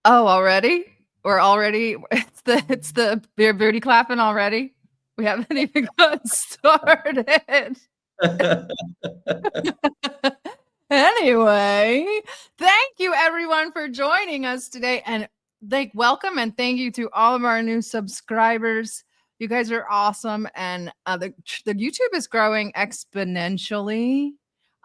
Oh, already? We're already it's the beer booty clapping already. We haven't even got started. Anyway, thank you everyone for joining us today, and welcome and thank you to all of our new subscribers. You guys are awesome, and the YouTube is growing exponentially.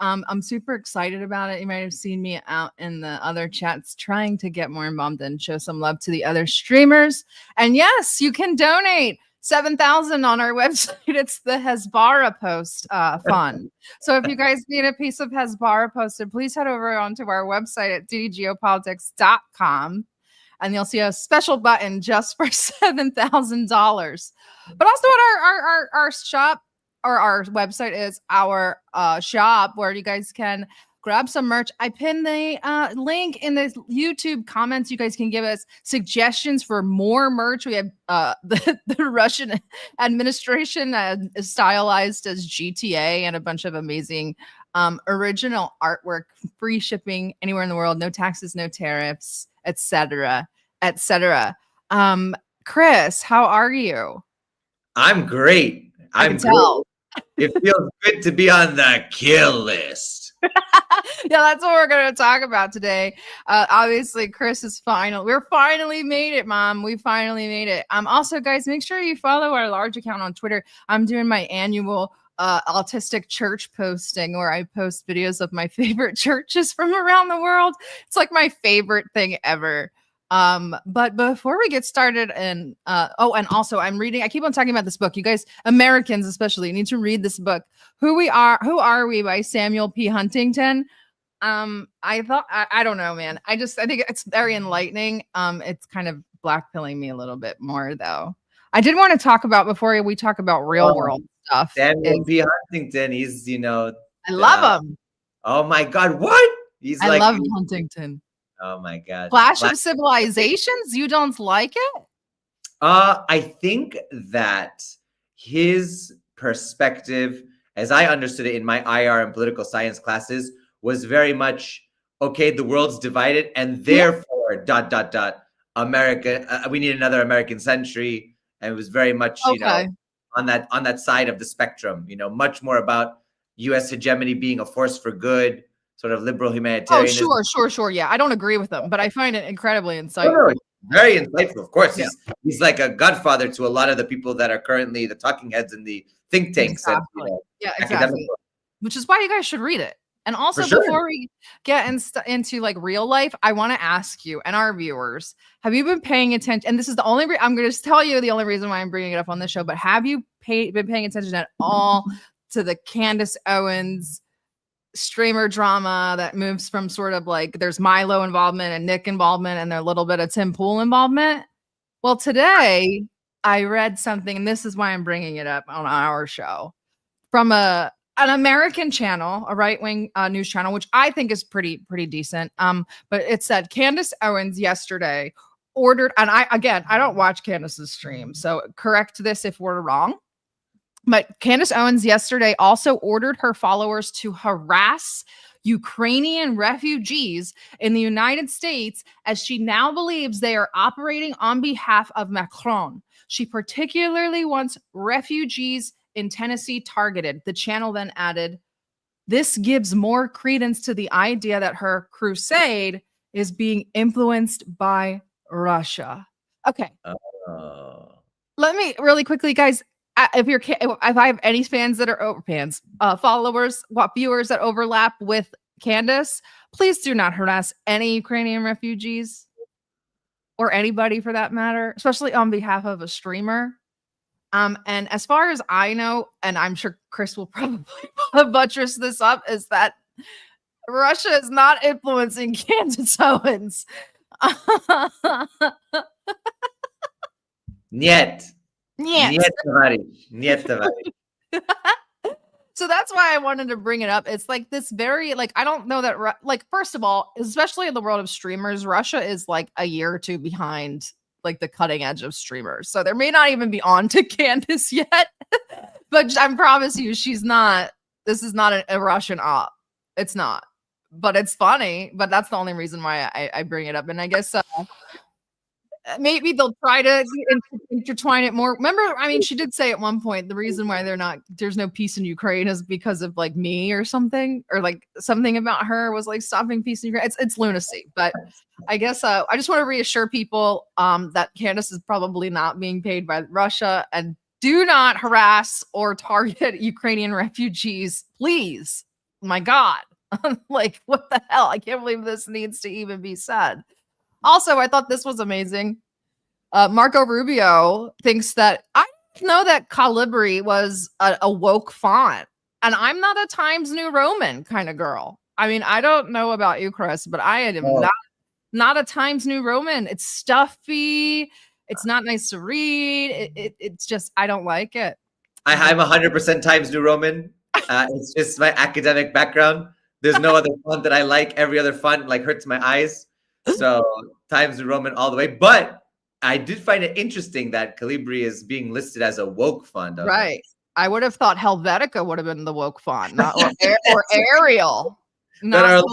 I'm super excited about it. You might have seen me out in the other chats trying to get more involved and show some love to the other streamers. And yes, you can donate 7,000 on our website. It's the Hezbollah post fund. So if you guys need a piece of Hezbollah posted, please head over onto our website at ddgeopolitics.com. And you'll see a special button just for $7,000. But also at our shop, or our website is our shop, where you guys can grab some merch. I pinned the link in the YouTube comments. You guys can give us suggestions for more merch. We have the Russian administration is stylized as GTA and a bunch of amazing original artwork, free shipping anywhere in the world, no taxes, no tariffs, etc., etc. Chris, how are you? I'm great. I can tell. It feels good to be on the kill list. Yeah, that's what we're going to talk about today. Obviously, Chris is we're finally made it, Mom. We finally made it. Also, guys, make sure you follow our large account on Twitter. I'm doing my annual autistic church posting, where I post videos of my favorite churches from around the world. It's like my favorite thing ever. But before we get started, and also I keep on talking about this book. You guys, Americans especially, need to read this book. Who Are We by Samuel P. Huntington. I don't know, man. I think it's very enlightening. It's kind of blackpilling me a little bit more, though. I did want to talk about, before we talk about real world stuff, Samuel P. Huntington. He's, I love him. Oh my God, what? I love Huntington. Oh my God. Clash of Civilizations? You don't like it? I think that his perspective, as I understood it in my IR and political science classes, was very much, okay, the world's divided, and therefore, ... America, we need another American century. And it was very much, on that side of the spectrum, much more about US hegemony being a force for good, sort of liberal humanitarianism. Oh, sure. Yeah, I don't agree with them, but I find it incredibly insightful. No, very insightful. Of course, he's like a godfather to a lot of the people that are currently the talking heads in the think tanks. Exactly. Exactly. Which is why you guys should read it. And also, before we get into like real life, I want to ask you and our viewers: have you been paying attention? And this is the only I'm going to tell you the only reason why I'm bringing it up on this show. But have you been paying attention at all to the Candace Owens streamer drama that moves from sort of like there's Milo involvement and Nick involvement and a little bit of Tim Pool involvement? Well, today I read something, and this is why I'm bringing it up on our show, from an American channel, a right-wing news channel, which I think is pretty decent. But it said Candace Owens yesterday ordered, and I don't watch Candace's stream, so correct this if we're wrong. But Candace Owens yesterday also ordered her followers to harass Ukrainian refugees in the United States, as she now believes they are operating on behalf of Macron. She particularly wants refugees in Tennessee targeted. The channel then added, this gives more credence to the idea that her crusade is being influenced by Russia. Okay. Let me really quickly, guys, if I have any fans that are followers, viewers that overlap with Candace, please do not harass any Ukrainian refugees or anybody for that matter, especially on behalf of a streamer. And as far as I know, and I'm sure Chris will probably buttress this up, is that Russia is not influencing Candace Owens. Niet. So that's why I wanted to bring it up. It's like this very, like, I don't know that, first of all, especially in the world of streamers, Russia is like a year or two behind like the cutting edge of streamers. So there may not even be on to Candace yet, but I promise you, this is not a Russian op. It's not. but it's funny. But that's the only reason why I bring it up. And I guess maybe they'll try to intertwine it more. Remember, I mean, she did say at one point the reason why there's no peace in Ukraine is because of like me or something, or like something about her was like stopping peace in Ukraine. It's lunacy. But I guess I just want to reassure people that Candace is probably not being paid by Russia, and do not harass or target Ukrainian refugees, please. My God. Like, what the hell? I can't believe this needs to even be said. Also, I thought this was amazing. Marco Rubio thinks that I didn't know that Calibri was a woke font. And I'm not a Times New Roman kind of girl. I mean, I don't know about you, Chris, but I am not a Times New Roman. It's stuffy. It's not nice to read. It's just, I don't like it. I'm 100% Times New Roman. It's just my academic background. There's no other font that I like. Every other font like hurts my eyes. So Times New Roman all the way. But I did find it interesting that Calibri is being listed as a woke font. Right. I would have thought Helvetica would have been the woke font, not or Arial. Not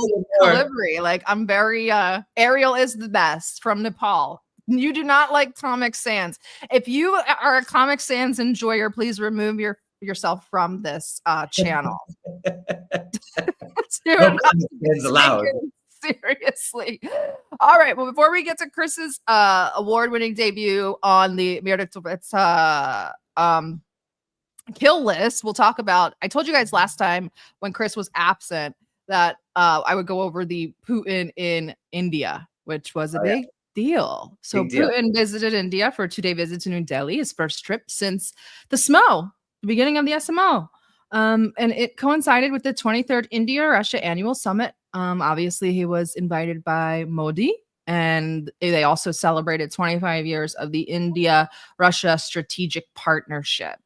Calibri. Like, I'm very Arial is the best from Nepal. You do not like Comic Sans. If you are a Comic Sans enjoyer, please remove yourself from this channel. No allowed. Seriously. All right. Well, before we get to Chris's award-winning debut on the Myrotvorets kill list, we'll talk about. I told you guys last time when Chris was absent that I would go over the Putin in India, which was a big deal. So Putin visited India for a 2-day visit to New Delhi, his first trip since the SMO, the beginning of the SMO. And it coincided with the 23rd India-Russia annual summit. Obviously, he was invited by Modi, and they also celebrated 25 years of the India-Russia strategic partnership.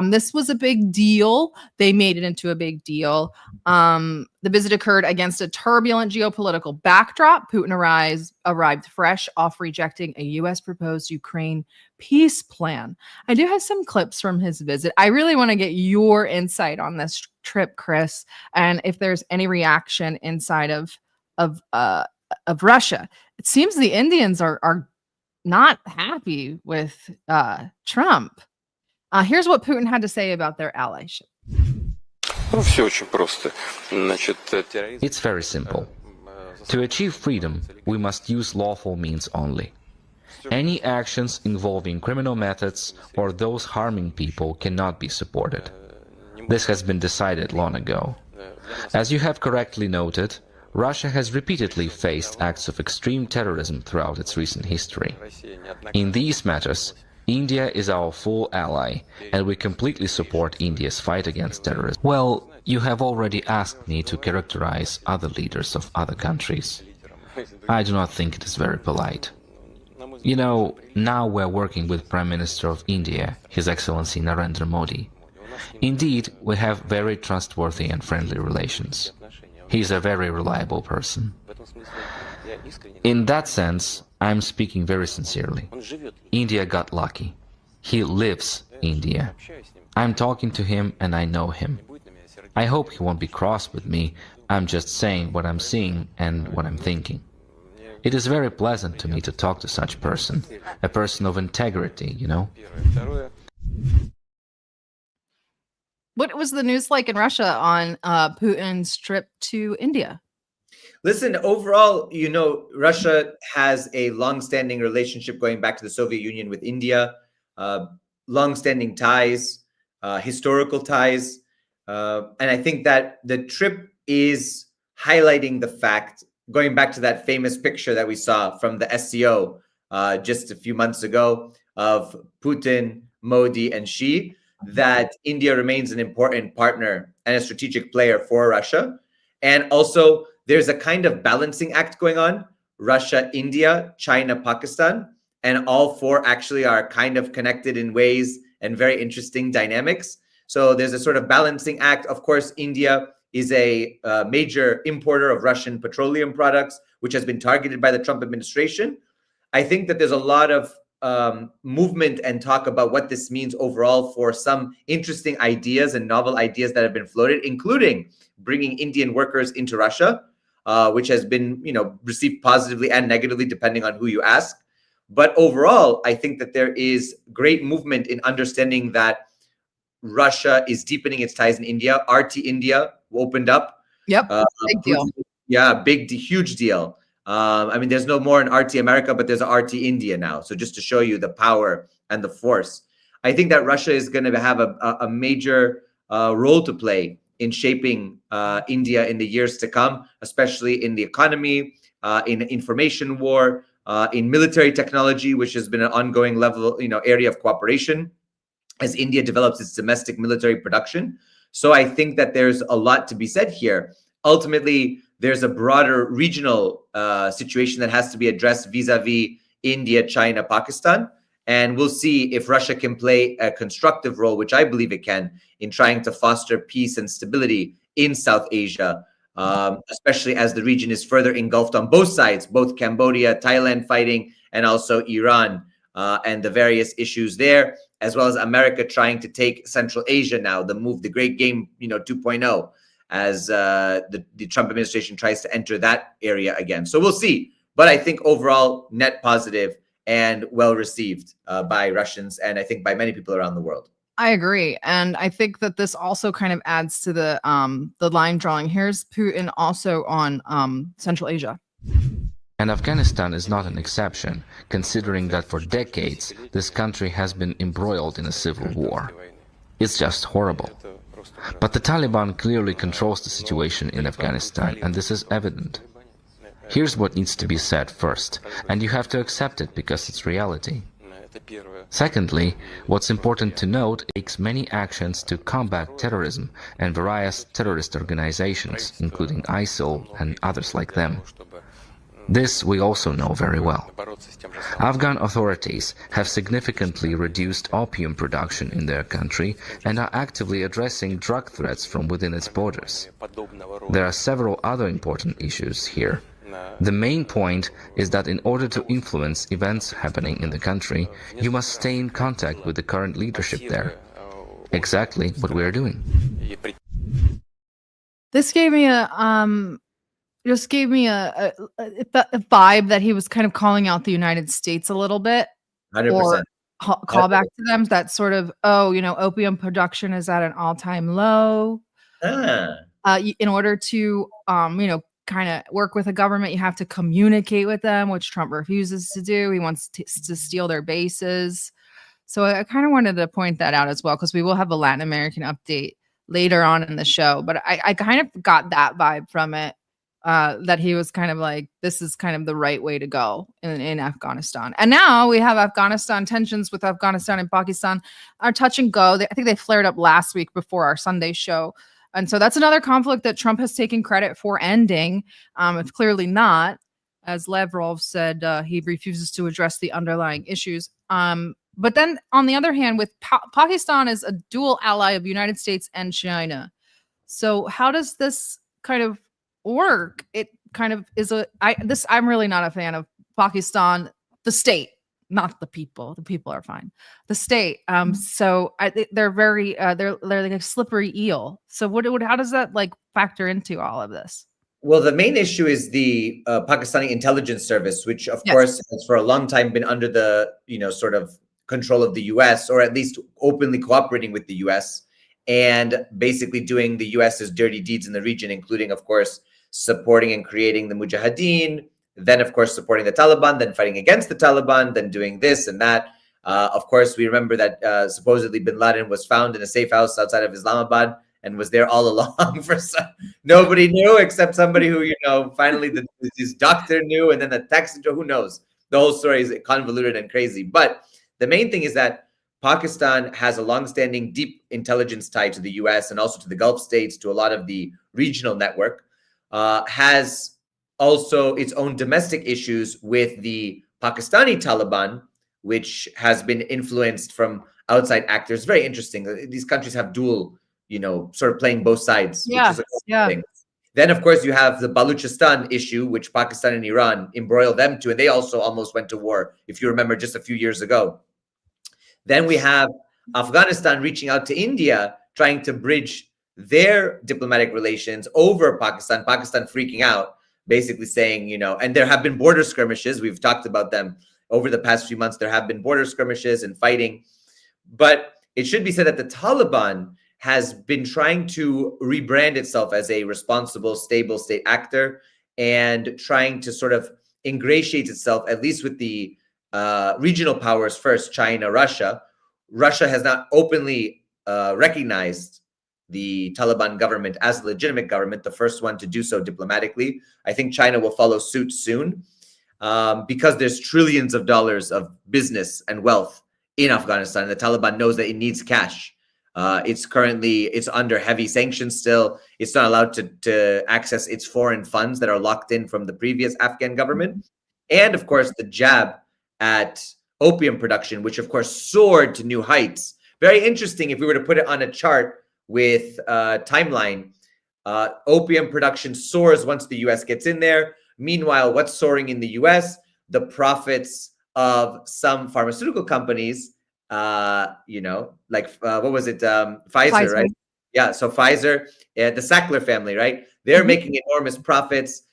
This was a big deal. They made it into a big deal. The visit occurred against a turbulent geopolitical backdrop. Putin arrived fresh off rejecting a U.S. proposed Ukraine peace plan. I do have some clips from his visit. I really want to get your insight on this trip, Chris, and if there's any reaction inside of Russia. It seems the Indians are not happy with Trump. Here's what Putin had to say about their allyship. It's very simple. To achieve freedom, we must use lawful means only. Any actions involving criminal methods or those harming people cannot be supported. This has been decided long ago. As you have correctly noted, Russia has repeatedly faced acts of extreme terrorism throughout its recent history. In these matters, India is our full ally, and we completely support India's fight against terrorism. Well, you have already asked me to characterize other leaders of other countries. I do not think it is very polite. You know, now we're working with Prime Minister of India, His Excellency Narendra Modi. Indeed, we have very trustworthy and friendly relations. He is a very reliable person. In that sense, I'm speaking very sincerely. India got lucky. He lives India. I'm talking to him and I know him. I hope he won't be cross with me. I'm just saying what I'm seeing and what I'm thinking. It is very pleasant to me to talk to such a person of integrity, you know. What was the news like in Russia on Putin's trip to India? Listen, overall, you know, Russia has a long-standing relationship going back to the Soviet Union with India, long-standing ties, historical ties. And I think that the trip is highlighting the fact, going back to that famous picture that we saw from the SCO just a few months ago of Putin, Modi, and Xi, that India remains an important partner and a strategic player for Russia. And also, there's a kind of balancing act going on: Russia, India, China, Pakistan, and all four actually are kind of connected in ways and very interesting dynamics. So there's a sort of balancing act. Of course, India is a major importer of Russian petroleum products, which has been targeted by the Trump administration. I think that there's a lot of movement and talk about what this means overall for some interesting ideas and novel ideas that have been floated, including bringing Indian workers into Russia. which has been, received positively and negatively depending on who you ask. But overall, I think that there is great movement in understanding that Russia is deepening its ties in India. RT India opened up. Yep, big deal. Yeah, huge deal. I mean, there's no more in RT America, but there's a RT India now. So just to show you the power and the force, I think that Russia is going to have a major role to play in shaping India in the years to come, especially in the economy, in information war, in military technology, which has been an ongoing level, area of cooperation as India develops its domestic military production. So I think that there's a lot to be said here. Ultimately, there's a broader regional situation that has to be addressed vis-a-vis India, China, Pakistan. And we'll see if Russia can play a constructive role, which I believe it can, in trying to foster peace and stability in South Asia, especially as the region is further engulfed on both sides, both Cambodia, Thailand fighting, and also Iran and the various issues there, as well as America trying to take Central Asia now, the great game, 2.0, as the Trump administration tries to enter that area again. So we'll see. But I think overall, net positive and well received by Russians, and I think by many people around the world. I agree, and I think that this also kind of adds to the line drawing. Here's Putin also on Central Asia. And Afghanistan is not an exception, considering that for decades this country has been embroiled in a civil war. It's just horrible. But the Taliban clearly controls the situation in Afghanistan, and this is evident. Here's what needs to be said first, and you have to accept it because it's reality. Secondly, what's important to note, it takes many actions to combat terrorism and various terrorist organizations, including ISIL and others like them. This we also know very well. Afghan authorities have significantly reduced opium production in their country and are actively addressing drug threats from within its borders. There are several other important issues here. The main point is that in order to influence events happening in the country, you must stay in contact with the current leadership there. Exactly what we are doing. This gave me a vibe that he was kind of calling out the United States a little bit. 100%. Or call back to them, that sort of, opium production is at an all-time low. In order to, kind of work with a government, you have to communicate with them, which Trump refuses to do. He wants to steal their bases. So I kind of wanted to point that out as well, because we will have a Latin American update later on in the show. But I kind of got that vibe from it, that he was kind of like, this is kind of the right way to go in Afghanistan. And now we have Afghanistan tensions with Afghanistan and Pakistan are touch and go. I think they flared up last week before our Sunday show. And so that's another conflict that Trump has taken credit for ending. It's clearly not. As Lavrov said, he refuses to address the underlying issues. But then on the other hand, with Pakistan is a dual ally of the United States and China. So how does this kind of work? It kind of is I'm really not a fan of Pakistan, the state, not the people. The people are fine. The state. So they're very they're like a slippery eel. So how does that like factor into all of this? Well, the main issue is the Pakistani intelligence service, which of course has for a long time been under the sort of control of the U.S., or at least openly cooperating with the U.S. and basically doing the U.S.'s dirty deeds in the region, including of course supporting and creating the Mujahideen, then of course supporting the Taliban, then fighting against the Taliban, then doing this and that. Of course, we remember that supposedly bin Laden was found in a safe house outside of Islamabad and was there all along for nobody knew except somebody who, finally this doctor knew, and then the text, who knows? The whole story is convoluted and crazy. But the main thing is that Pakistan has a longstanding deep intelligence tie to the US and also to the Gulf states, to a lot of the regional network, has also its own domestic issues with the Pakistani Taliban, which has been influenced from outside actors. Very interesting. These countries have dual, sort of playing both sides. Yeah, which is a cool thing. Then, of course, you have the Baluchistan issue, which Pakistan and Iran embroiled them to, and they also almost went to war, if you remember, just a few years ago. Then we have Afghanistan reaching out to India, trying to bridge their diplomatic relations over Pakistan, Pakistan freaking out. basically saying, you know, and there have been border skirmishes. We've talked about them over the past few months. There have been border skirmishes and fighting. But it should be said that the Taliban has been trying to rebrand itself as a responsible, stable state actor and trying to sort of ingratiate itself, at least with the regional powers first, China, Russia. Russia has not openly recognized the Taliban government as a legitimate government, the first one to do so diplomatically. I think China will follow suit soon because there's trillions of dollars of business and wealth in Afghanistan. The Taliban knows that it needs cash. It's under heavy sanctions still. It's not allowed to access its foreign funds that are locked in from the previous Afghan government. And of course, the jab at opium production, which of course soared to new heights. Very interesting if we were to put it on a chart with timeline. Opium production soars once the US gets in there. Meanwhile, what's soaring in the US? The profits of some pharmaceutical companies, you know, like what was it? Pfizer, right? Yeah, so Pfizer, the Sackler family, right? They're making enormous profits.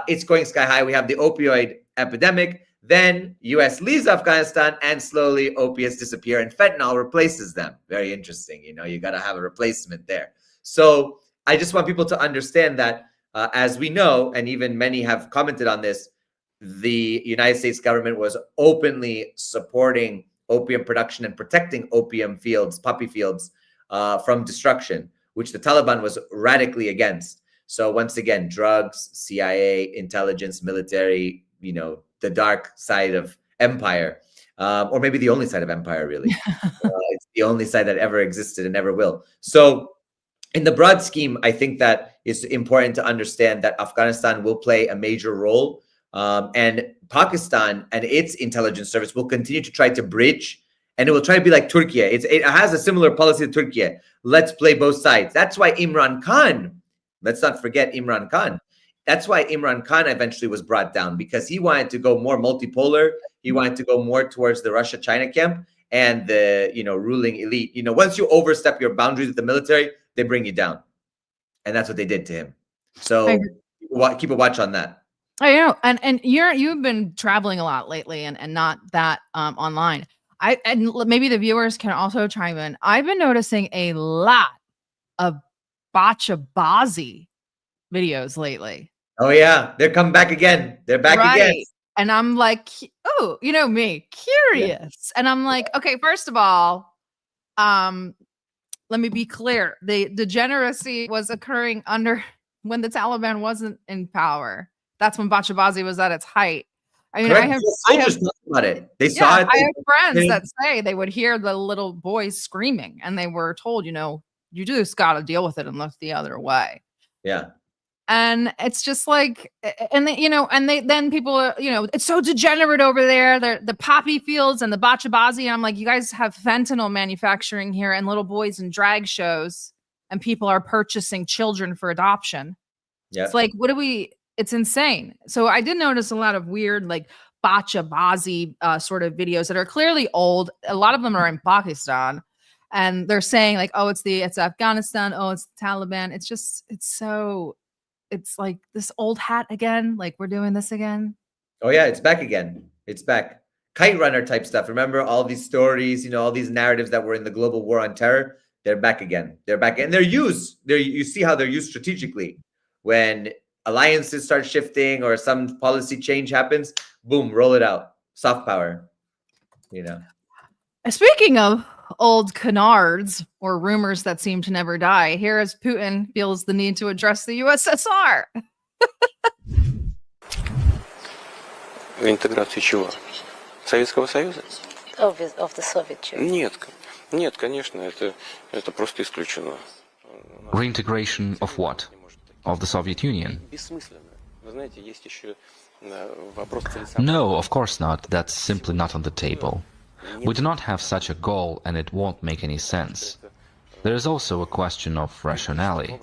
It's going sky high. We have the opioid epidemic. Then US leaves Afghanistan and slowly opiates disappear and fentanyl replaces them. Very interesting. You know, you got to have a replacement there. So I just want people to understand that as we know, and even many have commented on this, the United States government was openly supporting opium production and protecting opium fields, poppy fields from destruction, which the Taliban was radically against. So once again, drugs, CIA, intelligence, military, you know, the dark side of empire, or maybe the only side of empire, really. It's the only side that ever existed and ever will. So in the broad scheme, I think that it's important to understand that Afghanistan will play a major role. And Pakistan and its intelligence service will continue to try to bridge, and it will try to be like Turkey. It has a similar policy to Turkey. Let's play both sides. That's why Imran Khan, let's not forget Imran Khan. That's why Imran Khan eventually was brought down, because he wanted to go more multipolar. He wanted to go more towards the Russia-China camp and the, you know, ruling elite. You know, once you overstep your boundaries with the military, they bring you down. And that's what they did to him. So keep a watch on that. I know. And you've been traveling a lot lately and not that online. And maybe the viewers can also chime in. I've been noticing a lot of bachabazi videos lately. Oh yeah, they're coming back again. They're back again. And I'm like, oh, you know me, curious. Yeah. And I'm like, okay, first of all, let me be clear. The degeneracy was occurring under when the Taliban wasn't in power. That's when bachabazi was at its height. I mean, Correct. I have about it. They saw it. I have friends that say they would hear the little boys screaming, and they were told, you know, you just got to deal with it and look the other way. Yeah. And it's just like, and they, you know, and then people, you know, it's so degenerate over there. The poppy fields and the bachabazi. And I'm like, you guys have fentanyl manufacturing here and little boys in drag shows, and people are purchasing children for adoption. Yeah. It's like, it's insane. So I did notice a lot of weird, like bachabazi sort of videos that are clearly old. A lot of them are in Pakistan, and they're saying like, oh, it's Afghanistan. Oh, it's the Taliban. It's like this old hat again. Like, we're doing this again. Oh yeah, it's back again. It's back. Kite runner type stuff. Remember all these stories, you know, all these narratives that were in the global war on terror. They're back again. They're back, and they're used. You see how they're used strategically. When alliances start shifting or some policy change happens, boom, roll it out. Soft power. You know. Speaking of old canards or rumors that seem to never die, here as Putin feels the need to address the USSR. Интеграцию чего? Советского Союза? Of the Soviet Union. Нет, конечно, это просто исключено. Reintegration of what? Of the Soviet Union? No, of course not. That's simply not on the table. We do not have such a goal, and it won't make any sense. There is also a question of rationality.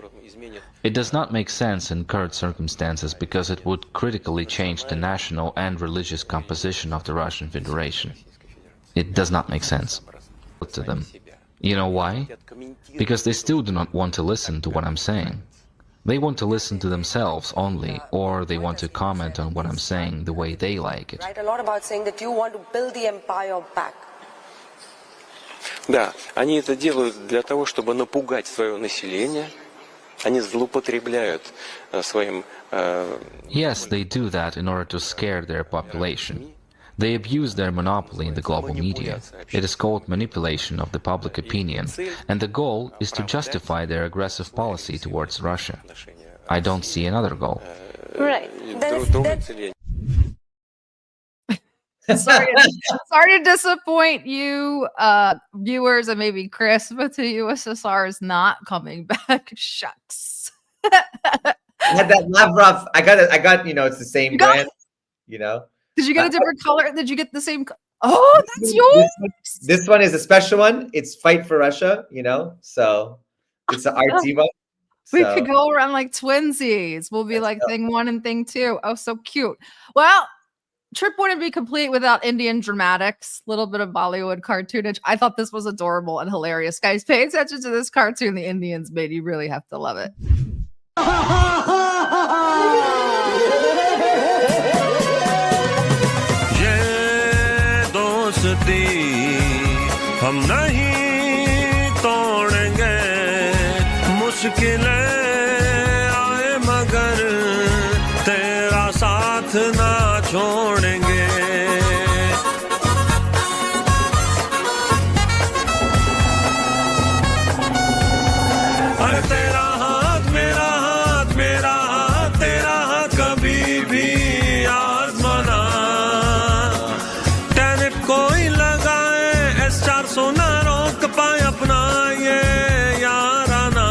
It does not make sense in current circumstances because it would critically change the national and religious composition of the Russian Federation. It does not make sense to them. You know why? Because they still do not want to listen to what I'm saying. They want to listen to themselves only, or they want to comment on what I'm saying the way they like it. Write a lot about saying that you want to build the empire back. Да, они это делают для того, чтобы напугать свое население. Они злоупотребляют своим... Yes, they do that in order to scare their population. They abuse their monopoly in the global media. It is called manipulation of the public opinion, and the goal is to justify their aggressive policy towards Russia. I don't see another goal. Right. Sorry to disappoint you, viewers, and maybe Chris, but the USSR is not coming back. Shucks. I had that Lavrov. I got. It's the same brand. Did you get a different color? Did you get the same? Oh, that's yours. This one is a special one. It's Fight for Russia. So it's an artsy one. We could go around like twinsies. We'll be like thing 1 and thing 2. Oh, so cute. Well, trip wouldn't be complete without Indian dramatics, little bit of Bollywood cartoonage. I thought this was adorable and hilarious. Guys, pay attention to this cartoon the Indians made. You really have to love it. हम नहीं तोड़ेंगे मुश्किलें आए मगर तेरा साथ ना छोड़ेंगे अरे तेरा हाथ मेरा हाथ मेरा हाथ तेरा हाथ कभी भी आजमाना टैरिफ कोई लगाए S-400 ना रोक पाए अपना ये याराना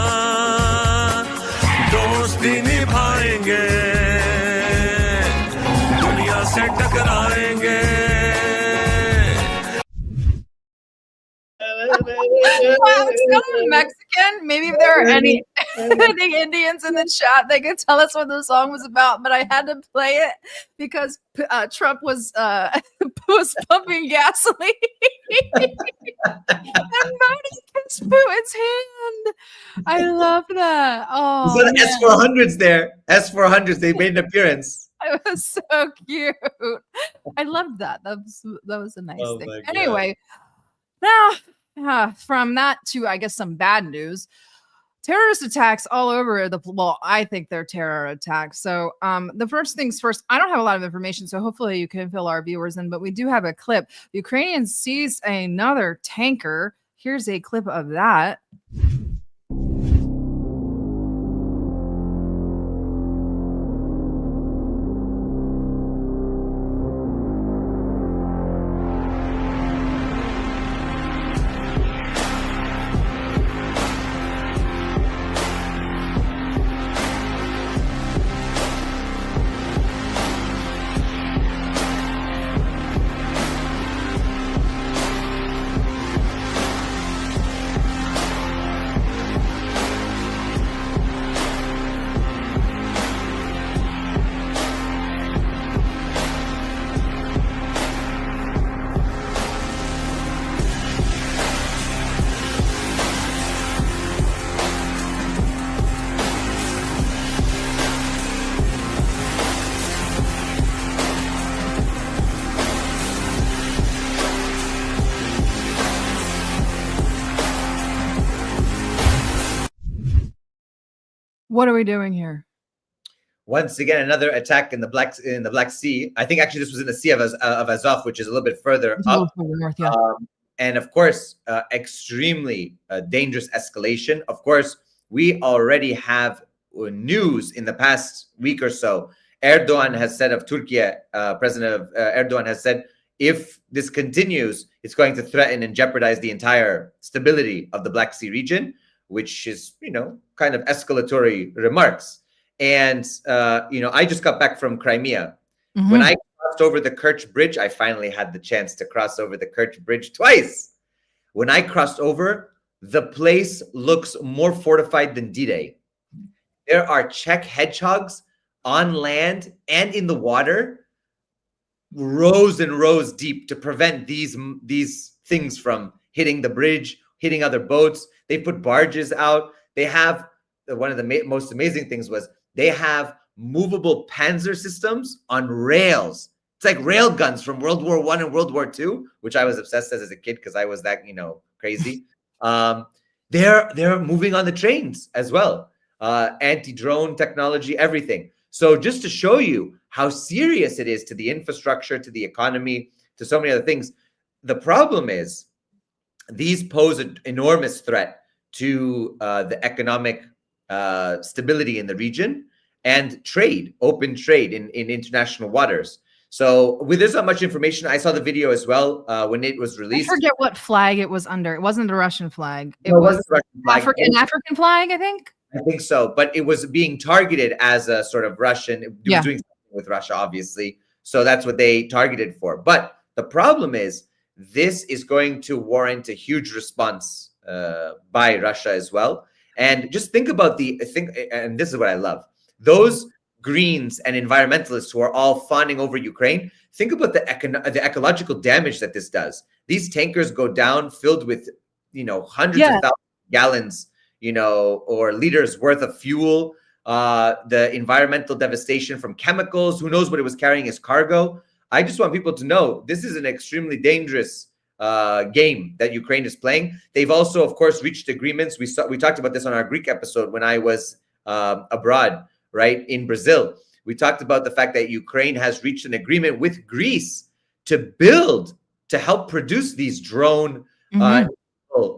दोस्ती निभाएंगे दुनिया से टकराएंगे Wow, it's still Mexican. Maybe if there are any Indians in the chat, they could tell us what the song was about. But I had to play it because Trump was pumping gasoline and Modi kissed Putin's hand. I love that. Oh, so the S-400s there. S-400s. They made an appearance. It was so cute. I loved that. That was a nice thing. Anyway, now. From that to, I guess, some bad news. Terrorist attacks all over I think they're terror attacks. So the first things first, I don't have a lot of information, so hopefully you can fill our viewers in, but we do have a clip. The Ukrainians seized another tanker. Here's a clip of that. What are we doing here? Once again, another attack in the Black Sea. I think actually this was in the Sea of Azov, which is a little bit further up. North, yeah. And of course, extremely dangerous escalation. Of course, we already have news in the past week or so. Erdogan has said of Turkey, President Erdogan has said, if this continues, it's going to threaten and jeopardize the entire stability of the Black Sea region, which is, kind of escalatory remarks. And, I just got back from Crimea. Mm-hmm. When I crossed over the Kerch Bridge, I finally had the chance to cross over the Kerch Bridge twice. When I crossed over, the place looks more fortified than D-Day. There are Czech hedgehogs on land and in the water, rows and rows deep, to prevent these things from hitting the bridge, hitting other boats. They put barges out. They have one of the most amazing things was they have movable panzer systems on rails. It's like rail guns from World War I and World War II, which I was obsessed as a kid because I was that, crazy. They're moving on the trains as well. Anti-drone technology, everything. So just to show you how serious it is to the infrastructure, to the economy, to so many other things. The problem is these pose an enormous threat to the economic stability in the region and trade, open trade in international waters. So there's not much information. I saw the video as well when it was released. I forget what flag it was under. It wasn't the Russian flag. It no, was the Russian flag. African flag, I think. I think so, but it was being targeted as a sort of Russian, doing something with Russia, obviously. So that's what they targeted for. But the problem is this is going to warrant a huge response by Russia as well. And just think about and this is what I love. Those Greens and environmentalists who are all fawning over Ukraine, think about the ecological damage that this does. These tankers go down filled with, hundreds of thousands of gallons, or liters worth of fuel, the environmental devastation from chemicals, who knows what it was carrying as cargo. I just want people to know this is an extremely dangerous game that Ukraine is playing. They've also, of course, reached agreements. We talked about this on our Greek episode when I was abroad, right, in Brazil. We talked about the fact that Ukraine has reached an agreement with Greece to help produce these drone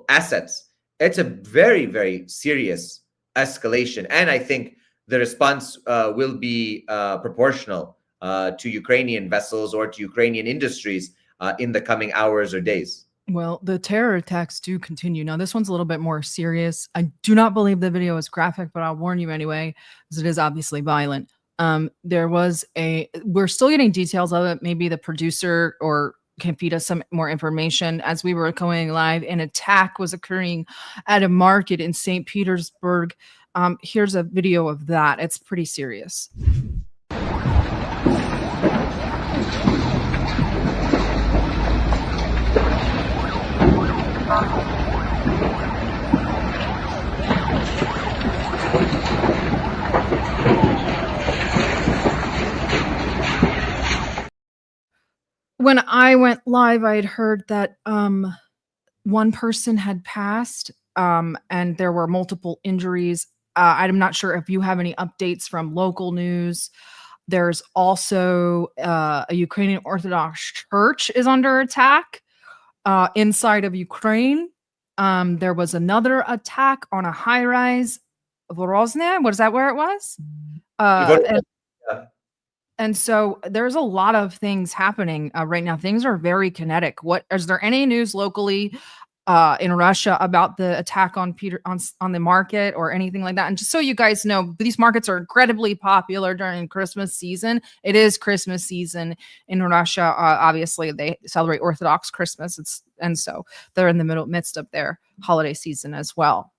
assets. It's a very, very serious escalation. And I think the response will be proportional to Ukrainian vessels or to Ukrainian industries in the coming hours or days. Well, the terror attacks do continue. Now, this one's a little bit more serious. I do not believe the video is graphic, but I'll warn you anyway, because it is obviously violent. We're still getting details of it. Maybe the producer or can feed us some more information. As we were going live, an attack was occurring at a market in St. Petersburg. Here's a video of that. It's pretty serious. When I went live, I had heard that one person had passed and there were multiple injuries. I'm not sure if you have any updates from local news. There's also a Ukrainian Orthodox church is under attack inside of Ukraine. There was another attack on a high-rise, Vorozhne. What is that where it was? And so there's a lot of things happening right now. Things are very kinetic. Is there any news locally in Russia about the attack on the market or anything like that? And just so you guys know, these markets are incredibly popular during Christmas season. It is Christmas season in Russia. Obviously, they celebrate Orthodox Christmas. And so they're in the midst of their holiday season as well.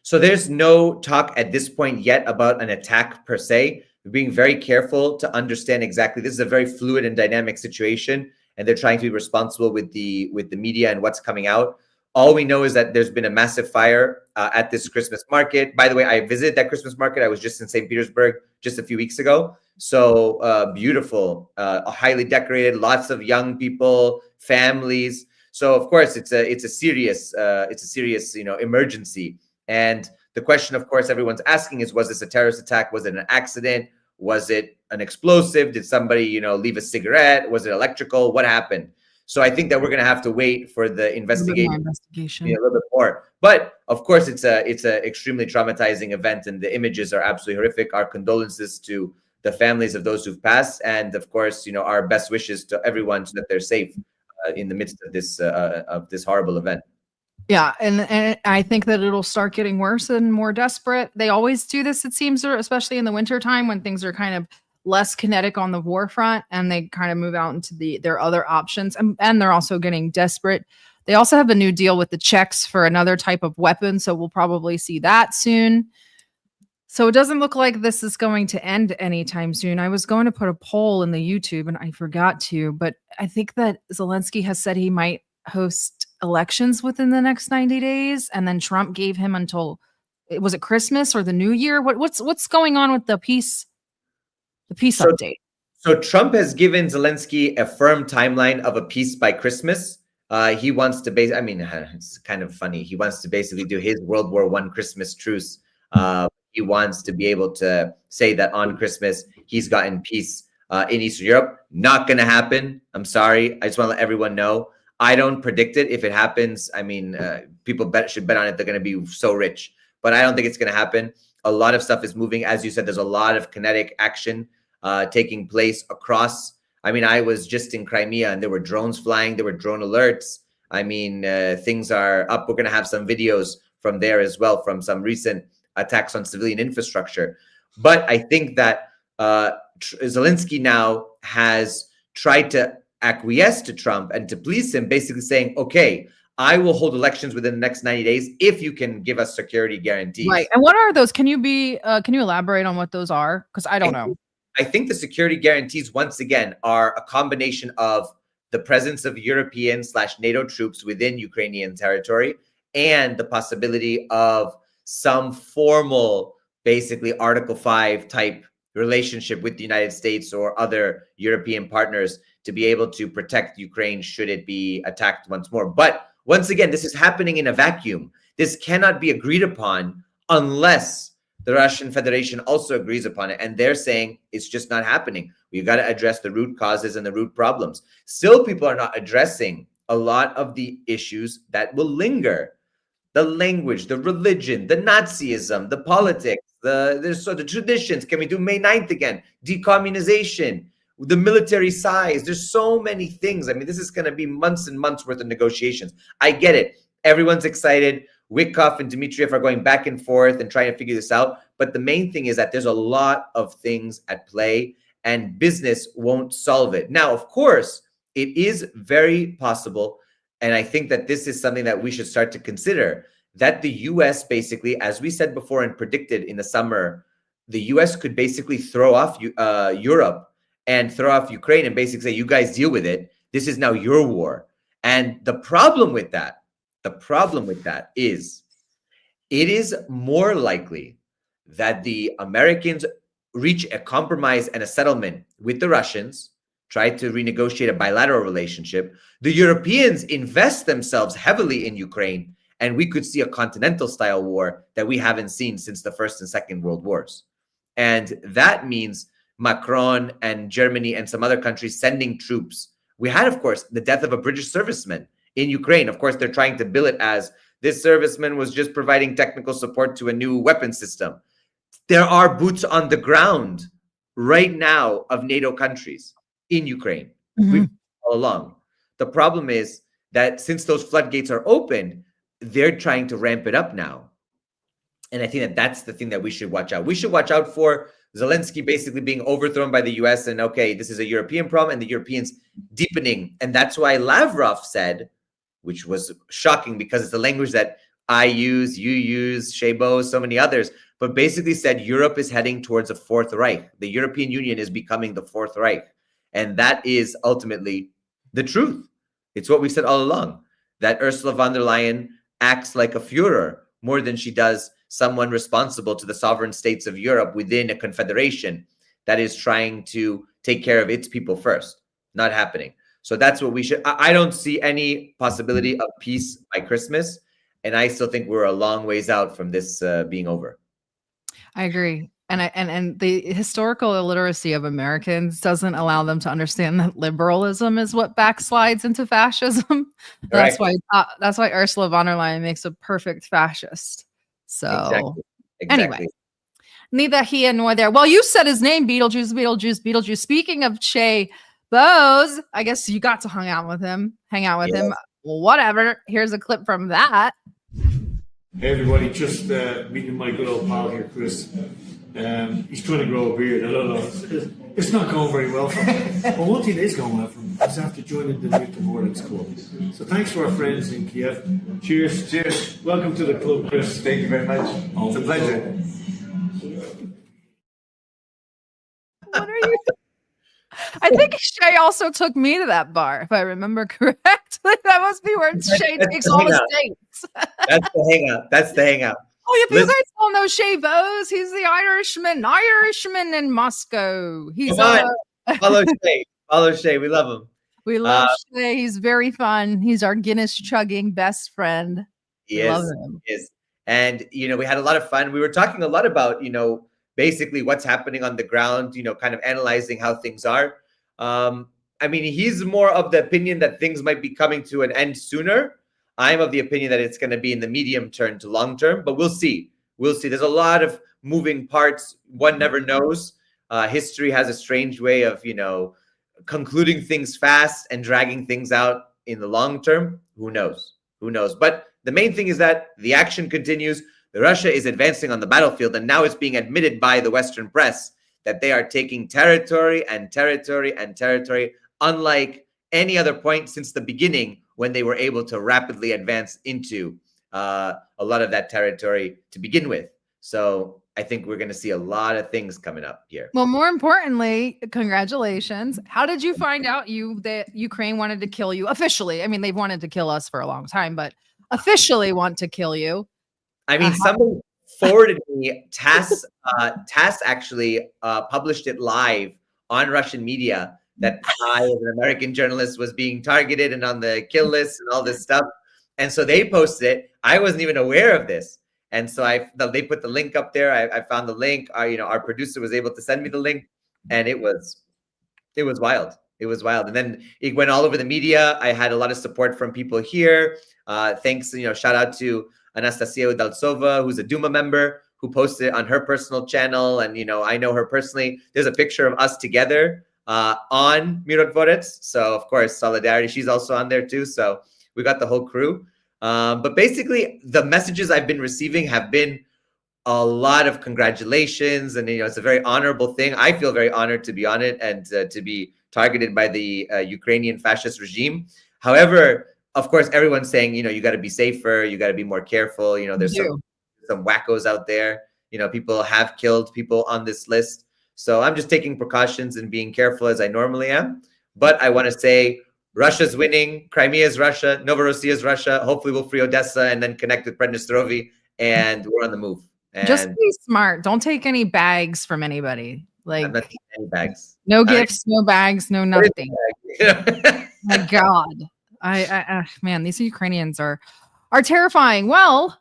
So there's no talk at this point yet about an attack per se. We're being very careful to understand exactly. This is a very fluid and dynamic situation, and they're trying to be responsible with the media and what's coming out. All we know is that there's been a massive fire at this Christmas market. By the way, I visited that Christmas market. I was just in St. Petersburg just a few weeks ago. So beautiful, highly decorated, lots of young people, families. So of course, it's a serious emergency. And the question, of course, everyone's asking is, was this a terrorist attack? Was it an accident? Was it an explosive? Did somebody, leave a cigarette? Was it electrical? What happened? So I think that we're going to have to wait for the investigation a little bit more. But of course, it's a extremely traumatizing event, and the images are absolutely horrific. Our condolences to the families of those who've passed, and of course, our best wishes to everyone so that they're safe in the midst of this horrible event. Yeah, and I think that it'll start getting worse and more desperate. They always do this, it seems, especially in the wintertime when things are kind of less kinetic on the war front, and they kind of move out into their other options, and they're also getting desperate. They also have a new deal with the Czechs for another type of weapon, so we'll probably see that soon. So it doesn't look like this is going to end anytime soon. I was going to put a poll in the YouTube, and I forgot to, but I think that Zelensky has said he might host elections within the next 90 days, and then Trump gave him until was it Christmas or the New Year? What's going on with the peace update? So Trump has given Zelensky a firm timeline of a peace by Christmas. He wants to it's kind of funny. He wants to basically do his World War I Christmas truce. He wants to be able to say that on Christmas he's gotten peace in Eastern Europe. Not going to happen. I'm sorry. I just want to let everyone know. I don't predict it. If it happens, people should bet on it. They're going to be so rich. But I don't think it's going to happen. A lot of stuff is moving. As you said, there's a lot of kinetic action taking place across. I was just in Crimea and there were drones flying. There were drone alerts. Things are up. We're going to have some videos from there as well, from some recent attacks on civilian infrastructure. But I think that Zelensky now has tried to acquiesce to Trump and to please him, basically saying, okay, I will hold elections within the next 90 days if you can give us security guarantees. Right. And what are those? Can you elaborate on what those are? Because I don't know. I think the security guarantees, once again, are a combination of the presence of European/NATO troops within Ukrainian territory and the possibility of some formal, basically Article 5 type relationship with the United States or other European partners to be able to protect Ukraine should it be attacked once more. But once again, this is happening in a vacuum. This cannot be agreed upon unless the Russian Federation also agrees upon it. And they're saying it's just not happening. We've got to address the root causes and the root problems. Still, people are not addressing a lot of the issues that will linger. The language, the religion, the Nazism, the politics, the traditions. Can we do May 9th again? Decommunization, the military size. There's so many things. This is going to be months and months worth of negotiations. I get it. Everyone's excited. Witkoff and Dmitriev are going back and forth and trying to figure this out. But the main thing is that there's a lot of things at play and business won't solve it. Now, of course, it is very possible. And I think that this is something that we should start to consider, that the US basically, as we said before and predicted in the summer, the US could basically throw off Europe and throw off Ukraine and basically say, you guys deal with it. This is now your war. And the problem with that is it is more likely that the Americans reach a compromise and a settlement with the Russians, try to renegotiate a bilateral relationship. The Europeans invest themselves heavily in Ukraine, and we could see a continental style war that we haven't seen since the First and Second World Wars. And that means Macron and Germany and some other countries sending troops. We had, of course, the death of a British serviceman in Ukraine. Of course, they're trying to bill it as this serviceman was just providing technical support to a new weapon system. There are boots on the ground right now of NATO countries in Ukraine. We've all along. The problem is that since those floodgates are open, they're trying to ramp it up now. And I think that that's the thing that we should watch out. We should watch out for Zelensky basically being overthrown by the US and, okay, this is a European problem and the Europeans deepening. And that's why Lavrov said, which was shocking because it's the language that I use, you use, Shebo, so many others, but basically said Europe is heading towards a Fourth Reich. The European Union is becoming the Fourth Reich. And that is ultimately the truth. It's what we said all along, that Ursula von der Leyen acts like a Führer more than she does someone responsible to the sovereign states of Europe within a confederation that is trying to take care of its people first. Not happening. So that's what we should. I don't see any possibility of peace by Christmas. And I still think we're a long ways out from this being over. I agree. And the historical illiteracy of Americans doesn't allow them to understand that liberalism is what backslides into fascism. That's why Ursula von der Leyen makes a perfect fascist. So exactly. Anyway, neither here nor there. Well, you said his name, Beetlejuice. Speaking of Che Bose, I guess you got to hang out with him. Whatever. Here's a clip from that. Hey everybody, just meeting my good old pal here, Chris. He's trying to grow a beard. I don't know. It's not going very well for him. But one thing is going well for him is after joining the Myrotvorets club. So thanks to our friends in Kiev. Cheers. Cheers. Welcome to the club, Chris. Thank you very much. It's a pleasure. What are you? I think Shay also took me to that bar, if I remember correctly. That must be where Shay takes all the dates. That's the hangout. Oh, yeah, you guys don't know Shay Bose. He's the Irishman in Moscow. He's follow Shay. Follow Shay. We love him. We love Shay. He's very fun. He's our Guinness chugging best friend. We love him. He is. And, we had a lot of fun. We were talking a lot about, basically what's happening on the ground, kind of analyzing how things are. He's more of the opinion that things might be coming to an end sooner. I'm of the opinion that it's going to be in the medium term to long term, but we'll see. We'll see. There's a lot of moving parts. One never knows. History has a strange way of, concluding things fast and dragging things out in the long term. Who knows? Who knows? But the main thing is that the action continues. Russia is advancing on the battlefield, and now it's being admitted by the Western press that they are taking territory and territory and territory, unlike any other point since the beginning when they were able to rapidly advance into a lot of that territory to begin with. So I think we're going to see a lot of things coming up here. Well, more importantly, congratulations. How did you find out that Ukraine wanted to kill you officially? I mean, they've wanted to kill us for a long time, but officially want to kill you. Someone forwarded me. TASS actually published it live on Russian media that I, as an American journalist, was being targeted and on the kill list and all this stuff. And so they posted it. I wasn't even aware of this. And so they put the link up there. I found the link. Our producer was able to send me the link, and it was wild. It was wild. And then it went all over the media. I had a lot of support from people here. Thanks, shout out to Anastasia Udaltsova, who's a Duma member, who posted it on her personal channel. And, I know her personally. There's a picture of us together on Myrotvorets. So, of course, solidarity. She's also on there, too. So we got the whole crew. But basically, the messages I've been receiving have been a lot of congratulations. And, it's a very honorable thing. I feel very honored to be on it and to be targeted by the Ukrainian fascist regime. However, of course, everyone's saying, you got to be safer. You got to be more careful. There's some wackos out there. People have killed people on this list. So I'm just taking precautions and being careful as I normally am. But I want to say Russia's winning. Crimea is Russia. Novorossiya is Russia. Hopefully we'll free Odessa and then connect with Prednistrovy. And we're on the move. And just be smart. Don't take any bags from anybody. Like, I'm not taking any bags. No gifts, no bags, no nothing. My God. Man, these Ukrainians are terrifying. Well,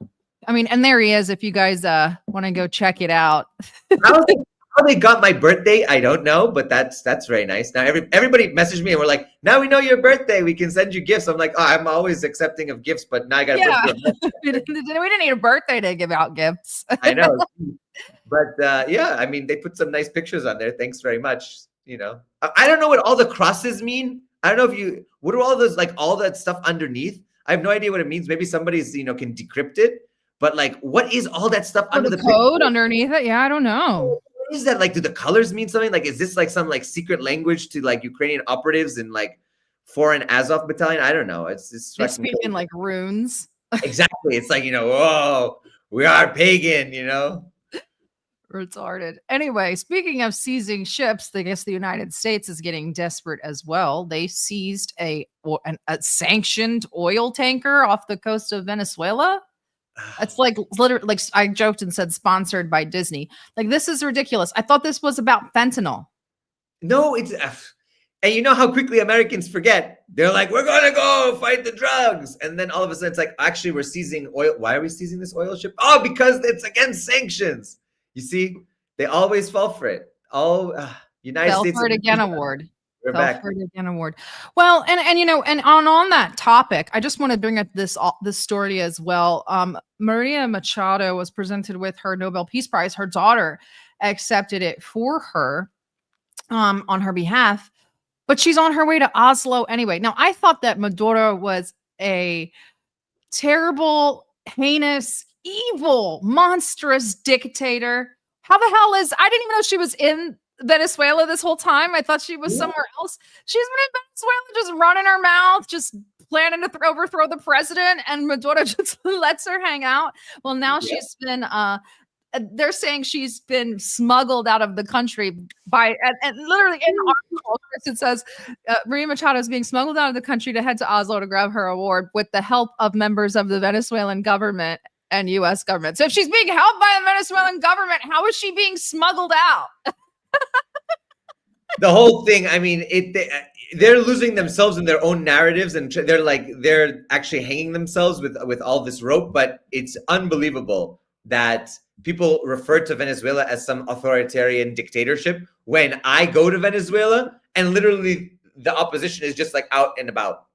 and there he is. If you guys want to go check it out. How they got my birthday, I don't know, but that's very nice. Now everybody messaged me and we're like, now we know your birthday. We can send you gifts. I'm like, I'm always accepting of gifts, but now I got a birthday. We didn't need a birthday to give out gifts. I know, but they put some nice pictures on there. Thanks very much. I don't know what all the crosses mean. I don't know what are all those, like all that stuff underneath? I have no idea what it means. Maybe somebody's, can decrypt it, but like, what is all that stuff under the code picture? Underneath it? Yeah, I don't know. What is that? Like, do the colors mean something? Like, is this like some like secret language to like Ukrainian operatives in like foreign Azov battalion? I don't know. It's they're speaking like runes. Exactly. It's like, whoa, we are pagan, Retarded. Anyway, speaking of seizing ships, I guess the United States is getting desperate as well. They seized a sanctioned oil tanker off the coast of Venezuela. It's like literally, like I joked and said, sponsored by Disney. Like, this is ridiculous. I thought this was about fentanyl. No, it's and you know how quickly Americans forget. They're like, we're gonna go fight the drugs, and then all of a sudden it's like, actually, we're seizing oil. Why are we seizing this oil ship? Oh, because it's against sanctions. You see, they always fall for it. United States for it again award. We're back. Award. Well, and on that topic, I just want to bring up this story as well. Maria Machado was presented with her Nobel Peace Prize. Her daughter accepted it for her on her behalf, but she's on her way to Oslo anyway. Now, I thought that Maduro was a terrible, heinous, evil, monstrous dictator. How the hell I didn't even know she was in Venezuela this whole time. I thought she was somewhere else. She's been in Venezuela just running her mouth, just planning to overthrow the president, and Maduro just lets her hang out. Well, now she's been they're saying she's been smuggled out of the country by and literally in the article it says Maria Machado is being smuggled out of the country to head to Oslo to grab her award with the help of members of the Venezuelan government. and U.S. government. So if she's being helped by the Venezuelan government, how is she being smuggled out? The whole thing, I mean, they're losing themselves in their own narratives, and they're actually hanging themselves with all this rope. But it's unbelievable that people refer to Venezuela as some authoritarian dictatorship when I go to Venezuela and literally the opposition is just like out and about.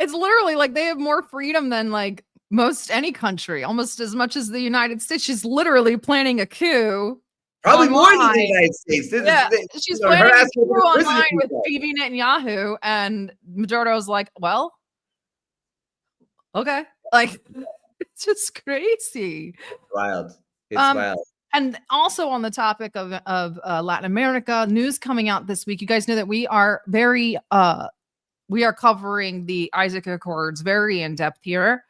It's literally like they have more freedom than like most any country, almost as much as the United States. She's literally planning a coup. Probably online. more than the United States. She's planning a coup online with Bibi Netanyahu, and Maduro's like, well, okay. Like, it's just crazy. Wild. It's wild. And also on the topic of Latin America, news coming out this week. You guys know that we are covering the Isaac Accords very in depth here.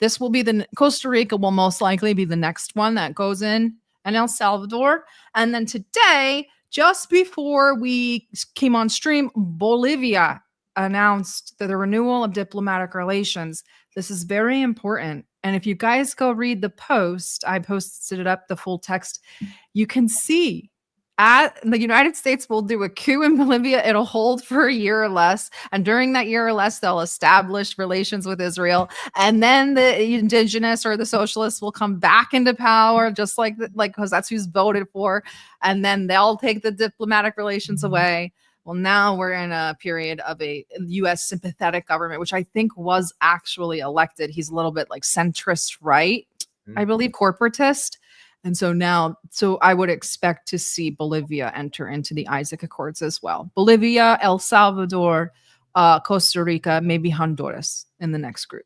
This will be Costa Rica will most likely be the next one that goes in, and El Salvador. And then today, just before we came on stream, Bolivia announced the renewal of diplomatic relations. This is very important. And if you guys go read the post, I posted it up, the full text, you can see the United States will do a coup in Bolivia. It'll hold for a year or less. And during that year or less, they'll establish relations with Israel. And then the indigenous or the socialists will come back into power, just like because that's who's voted for. And then they'll take the diplomatic relations away. Well, now we're in a period of a U.S. sympathetic government, which I think was actually elected. He's a little bit like centrist right, I believe, corporatist. And so I would expect to see Bolivia enter into the Isaac Accords as well. Bolivia, El Salvador, Costa Rica, maybe Honduras in the next group.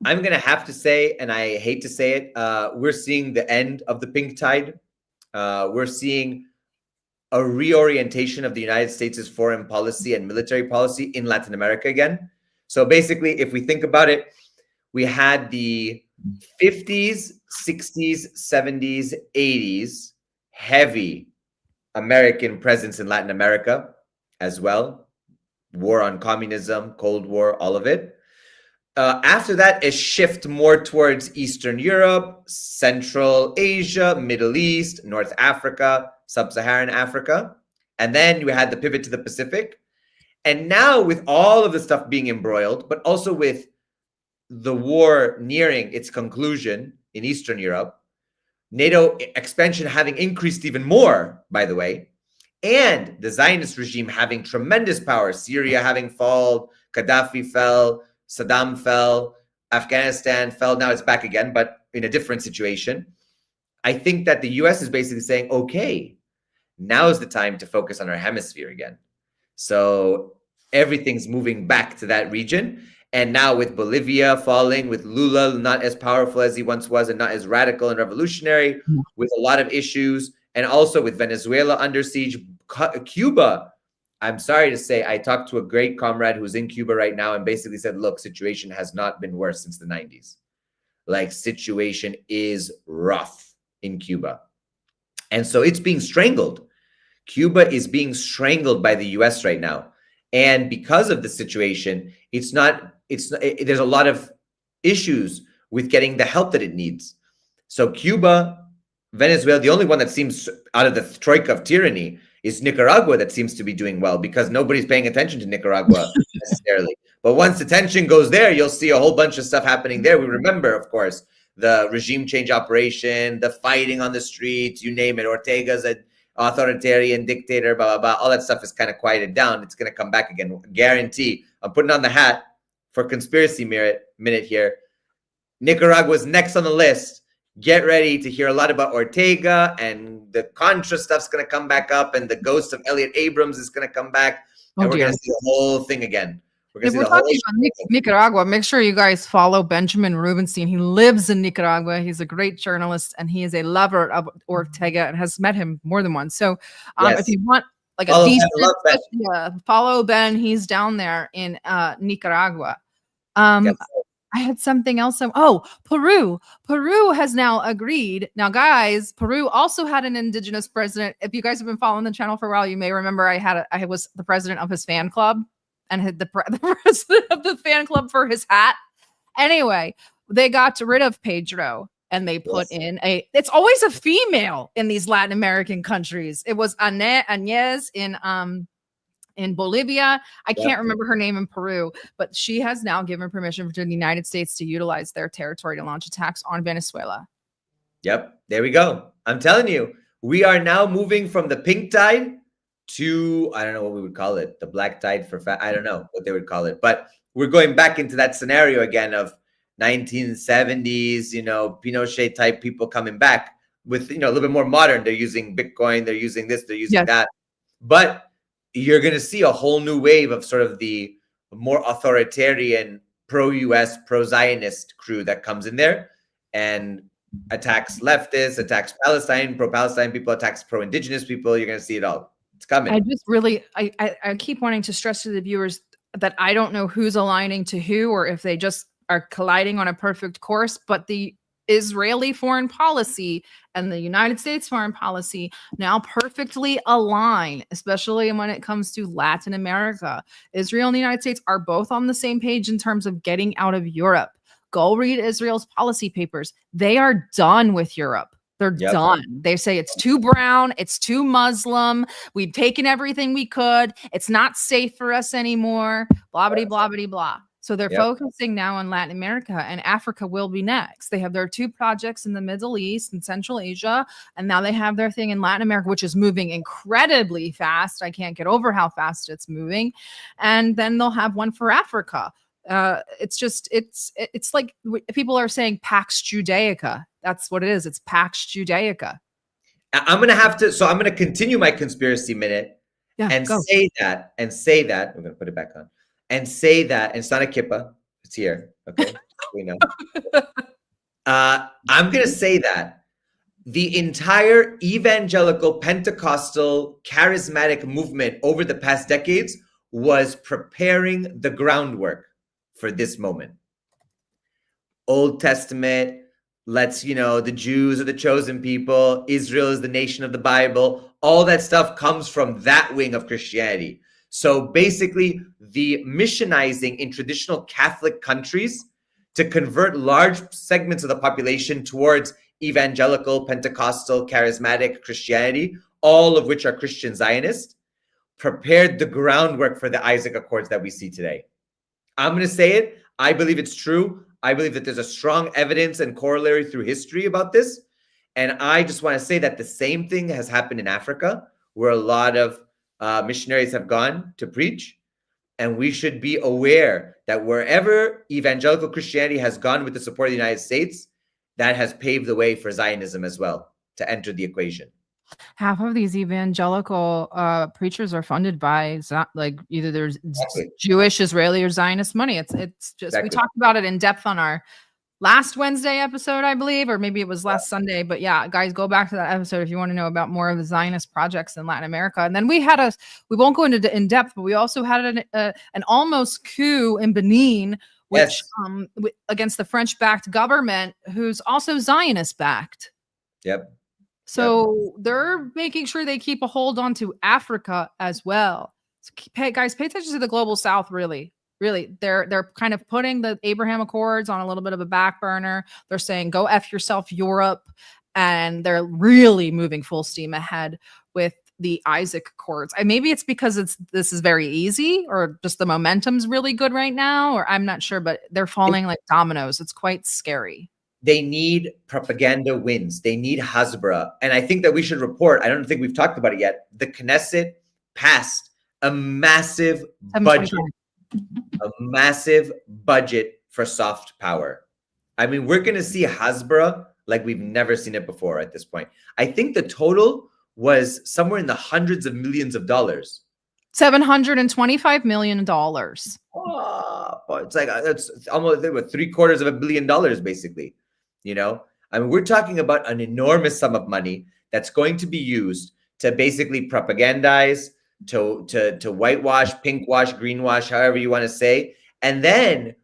I'm going to have to say, and I hate to say it, we're seeing the end of the pink tide. We're seeing a reorientation of the United States' foreign policy and military policy in Latin America again. So basically, if we think about it, we had the 50s, 60s, 70s, 80s, heavy American presence in Latin America as well. War on communism, Cold War, all of it. After that, a shift more towards Eastern Europe, Central Asia, Middle East, North Africa, Sub-Saharan Africa. And then we had the pivot to the Pacific. And now with all of the stuff being embroiled, but also with the war nearing its conclusion in Eastern Europe, NATO expansion having increased even more, by the way, and the Zionist regime having tremendous power, Syria having fallen, Gaddafi fell, Saddam fell, Afghanistan fell. Now it's back again, but in a different situation. I think that the US is basically saying, okay, now is the time to focus on our hemisphere again. So everything's moving back to that region. And now with Bolivia falling, with Lula not as powerful as he once was and not as radical and revolutionary, with a lot of issues, and also with Venezuela under siege, Cuba, I'm sorry to say, I talked to a great comrade who's in Cuba right now and basically said, look, situation has not been worse since the 90s. Like, situation is rough in Cuba. And so it's being strangled. Cuba is being strangled by the US right now. And because of the situation, there's a lot of issues with getting the help that it needs. So Cuba, Venezuela, the only one that seems out of the troika of tyranny is Nicaragua that seems to be doing well, because nobody's paying attention to Nicaragua necessarily. But once the tension goes there, you'll see a whole bunch of stuff happening there. We remember, of course, the regime change operation, the fighting on the streets, you name it. Ortega's an authoritarian dictator, blah, blah, blah. All that stuff is kind of quieted down. It's going to come back again. Guarantee. I'm putting on the hat for conspiracy minute here. Nicaragua's next on the list. Get ready to hear a lot about Ortega, and the Contra stuff's going to come back up, and the ghost of Elliot Abrams is going to come back, and we're going to see the whole thing again. If we're talking about Nicaragua, make sure you guys follow Benjamin Rubenstein. He lives in Nicaragua. He's a great journalist, and he is a lover of Ortega and has met him more than once. So if you want like a decent, follow Ben. He's down there in Nicaragua. I had something else. Peru. Peru has now agreed. Now, guys, Peru also had an indigenous president. If you guys have been following the channel for a while, you may remember I was the president of his fan club and had the president of the fan club for his hat. Anyway, they got rid of Pedro and they put in it's always a female in these Latin American countries. It was Añez in Bolivia. I can't remember her name in Peru, but she has now given permission for the United States to utilize their territory to launch attacks on Venezuela. Yep, there we go. I'm telling you, we are now moving from the pink tide to, I don't know what we would call it, the black tide for I don't know what they would call it, but we're going back into that scenario again of 1970s, Pinochet type people coming back with, a little bit more modern. They're using Bitcoin, they're using this, they're using that. But you're going to see a whole new wave of sort of the more authoritarian pro-US, pro-Zionist crew that comes in there and attacks leftists, attacks Palestine, pro-Palestine people, attacks pro-indigenous people. You're going to see it all. It's coming. I just really, I keep wanting to stress to the viewers that I don't know who's aligning to who, or if they just are colliding on a perfect course, but the Israeli foreign policy and the United States foreign policy now perfectly align, especially when it comes to Latin America. Israel and the United States are both on the same page in terms of getting out of Europe. Go read Israel's policy papers. They are done with Europe. They're done. They say it's too brown. It's too Muslim. We've taken everything we could. It's not safe for us anymore. Blah, blah, blah, blah, blah. So they're focusing now on Latin America, and Africa will be next. They have their 2 projects in the Middle East and Central Asia, and now they have their thing in Latin America, which is moving incredibly fast. I can't get over how fast it's moving. And then they'll have one for Africa. It's like people are saying Pax Judaica. That's what it is. It's Pax Judaica. I'm going to continue my conspiracy minute say that, we're going to put it back on, and say that, and it's not a kippah, it's here. Okay. We know. I'm going to say that the entire evangelical, Pentecostal, charismatic movement over the past decades was preparing the groundwork for this moment. Old Testament, the Jews are the chosen people. Israel is the nation of the Bible. All that stuff comes from that wing of Christianity. So basically, the missionizing in traditional Catholic countries to convert large segments of the population towards evangelical, Pentecostal, charismatic Christianity, all of which are Christian Zionist, prepared the groundwork for the Isaac Accords that we see today. I'm going to say it. I believe it's true. I believe that there's a strong evidence and corollary through history about this. And I just want to say that the same thing has happened in Africa, where a lot of missionaries have gone to preach. And we should be aware that wherever evangelical Christianity has gone with the support of the United States, that has paved the way for Zionism as well to enter the equation. Half of these evangelical preachers are funded by either there's Jewish, Israeli, or Zionist money. It's just we talked about it in depth on our last Wednesday episode, I believe, or maybe it was last Sunday. But yeah, guys, go back to that episode if you want to know about more of the Zionist projects in Latin America. And then we won't go into in depth, but we also had an almost coup in Benin, which against the French-backed government, who's also Zionist-backed. Yep. So they're making sure they keep a hold onto Africa as well. So guys, pay attention to the global South. Really, they're kind of putting the Abraham Accords on a little bit of a back burner. They're saying, "Go F yourself, Europe," and they're really moving full steam ahead with the Isaac Accords. Maybe it's because this is very easy, or just the momentum's really good right now, or I'm not sure. But they're falling like dominoes. It's quite scary. They need propaganda wins. They need Hasbara. And I think that we should report, I don't think we've talked about it yet, the Knesset passed a massive budget for soft power. I mean, we're going to see Hasbara like we've never seen it before at this point. I think the total was somewhere in the hundreds of millions of dollars. $725 million. Oh, it's like, it's almost $750 million, basically. I mean, we're talking about an enormous sum of money that's going to be used to basically propagandize, to whitewash, pinkwash, greenwash, however you want to say, and then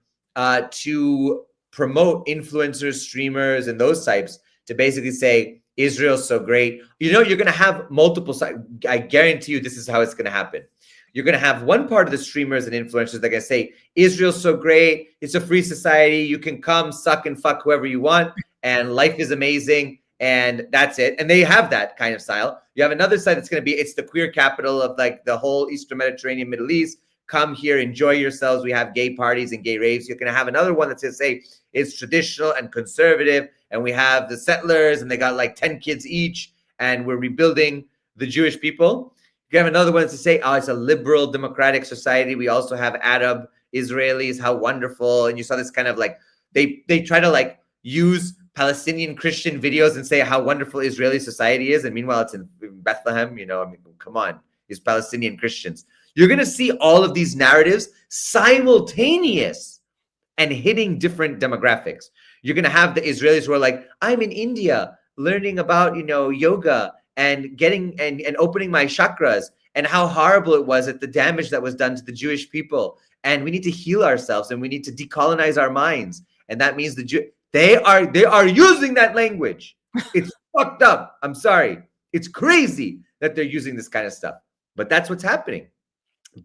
to promote influencers, streamers, and those types to basically say, Israel's so great. You're going to have multiple sides. I guarantee you this is how it's going to happen. You're going to have one part of the streamers and influencers that are going to say, Israel's so great. It's a free society. You can come, suck, and fuck whoever you want. And life is amazing. And that's it. And they have that kind of style. You have another side that's going to be, it's the queer capital of like the whole Eastern Mediterranean, Middle East. Come here, enjoy yourselves. We have gay parties and gay raves. You're going to have another one that's going to say it's traditional and conservative. And we have the settlers and they got like 10 kids each. And we're rebuilding the Jewish people. You have another one to say, oh, it's a liberal democratic society. We also have Arab Israelis, how wonderful. And you saw this kind of like, they try to like use Palestinian Christian videos and say how wonderful Israeli society is. And meanwhile, it's in Bethlehem, you know, I mean, come on, these Palestinian Christians. You're going to see all of these narratives simultaneous and hitting different demographics. You're going to have the Israelis who are like, I'm in India learning about, you know, yoga and getting and opening my chakras and how horrible it was at the damage that was done to the Jewish people. And we need to heal ourselves and we need to decolonize our minds. And that means they are using that language. It's fucked up. I'm sorry. It's crazy that they're using this kind of stuff. But that's what's happening.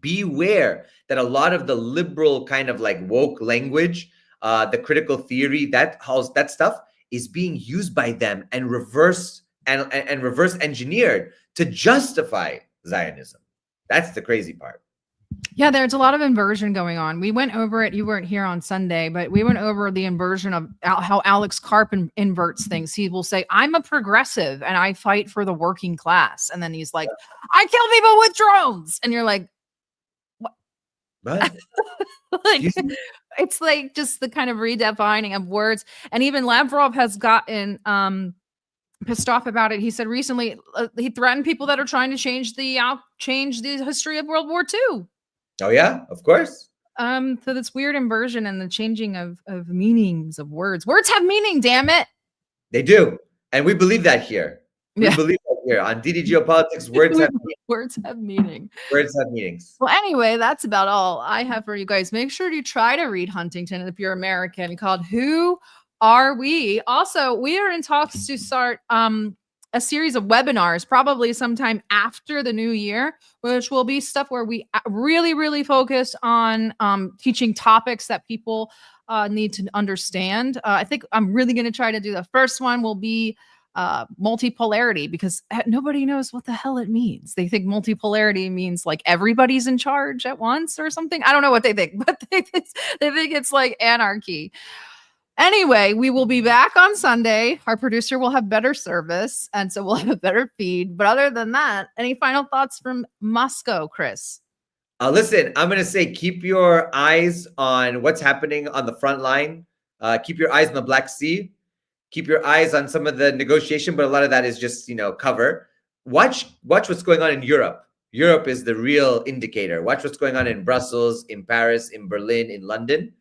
Beware that a lot of the liberal kind of like woke language, the critical theory, that stuff is being used by them and reverse engineered to justify Zionism. That's the crazy part. Yeah, there's a lot of inversion going on. We went over it. You weren't here on Sunday, but we went over the inversion of how Alex Karp inverts things. He will say, I'm a progressive and I fight for the working class. And then he's like, I kill people with drones. And you're like, what? Like, it's like just the kind of redefining of words. And even Lavrov has gotten pissed off about it. He said recently he threatened people that are trying to change the history of World War II. Oh yeah, of course. So this weird inversion and the changing of meanings of words. Words have meaning, damn it. They do. And we believe that here. We believe that here on DD Geopolitics. Words have meaning. Words have meaning. Words have meanings. Well, anyway, that's about all I have for you guys. Make sure to try to read Huntington if you're American, called Who Are We? Also, we are in talks to start a series of webinars probably sometime after the new year, which will be stuff where we really focus on teaching topics that people need to understand. I think I'm really going to try to do the first one will be multipolarity, because nobody knows what the hell it means. They think multipolarity means like everybody's in charge at once or something. I don't know what they think, but they think it's like anarchy. Anyway, we will be back on Sunday. Our producer will have better service, and so we'll have a better feed. But other than that, any final thoughts from Moscow, Chris? Listen, I'm going to say keep your eyes on what's happening on the front line. Keep your eyes on the Black Sea. Keep your eyes on some of the negotiation, but a lot of that is just, you know, cover. Watch what's going on in Europe. Europe is the real indicator. Watch what's going on in Brussels, in Paris, in Berlin, in London.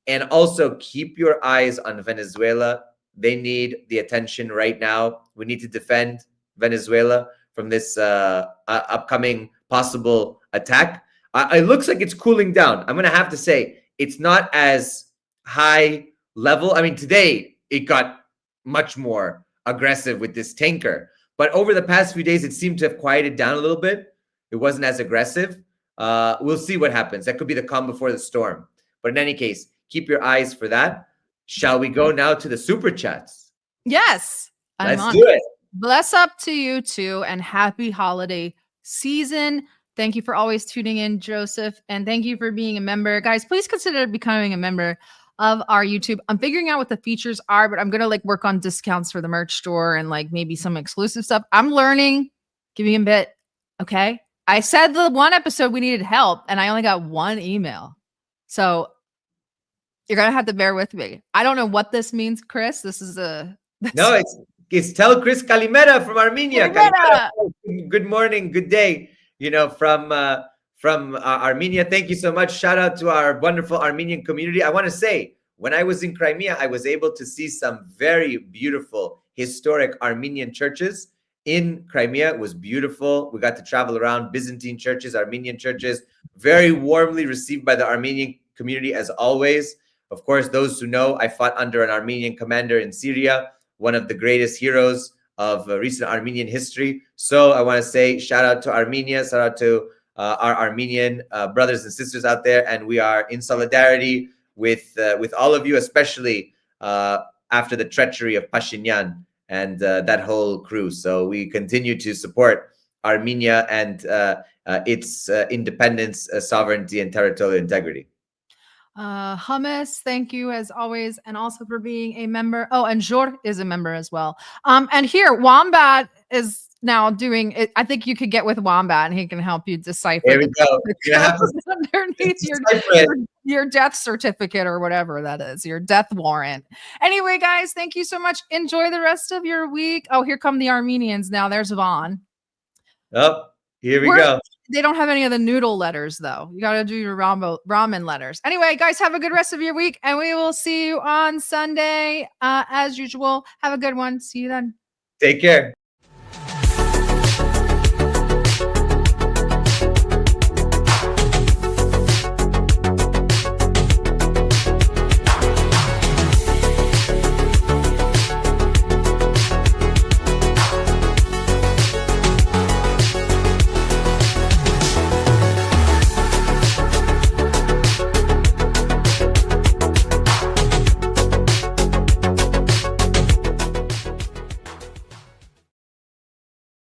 And also keep your eyes on Venezuela. They need the attention right now. We need to defend Venezuela from this upcoming possible attack. It looks like it's cooling down. I'm going to have to say it's not as high level. I mean, today it got much more aggressive with this tanker. But over the past few days, it seemed to have quieted down a little bit. It wasn't as aggressive. We'll see what happens. That could be the calm before the storm. But in any case, keep your eyes for that. Shall we go now to the super chats? Yes. Let's do it. Bless up to you too, and happy holiday season. Thank you for always tuning in, Joseph. And thank you for being a member. Guys, please consider becoming a member of our YouTube. I'm figuring out what the features are, but I'm going to like work on discounts for the merch store and like maybe some exclusive stuff. I'm learning. Give me a bit. Okay. I said the one episode we needed help and I only got one email. So you're going to have to bear with me. I don't know what this means, Chris. This is No, it's tell Chris Kalimera from Armenia. Kalimera. Good morning, good day. You know, from Armenia. Thank you so much. Shout out to our wonderful Armenian community. I want to say, when I was in Crimea, I was able to see some very beautiful, historic Armenian churches in Crimea. It was beautiful. We got to travel around Byzantine churches, Armenian churches, very warmly received by the Armenian community as always. Of course, those who know, I fought under an Armenian commander in Syria, one of the greatest heroes of recent Armenian history. So I want to say shout out to Armenia, shout out to our Armenian brothers and sisters out there, and we are in solidarity with all of you, especially after the treachery of Pashinyan and that whole crew. So we continue to support Armenia and its independence, sovereignty, and territorial integrity. Hummus, thank you as always, and also for being a member. Oh, and Jor is a member as well. And here, Wombat is now doing it. I think you could get with Wombat and he can help you decipher underneath your death certificate or whatever that is, your death warrant. Anyway, guys, thank you so much. Enjoy the rest of your week. Oh, here come the Armenians now. There's Vaughn. Oh, here we go. They don't have any of the noodle letters, though. You got to do your ramen letters. Anyway, guys, have a good rest of your week, and we will see you on Sunday as usual. Have a good one. See you then. Take care.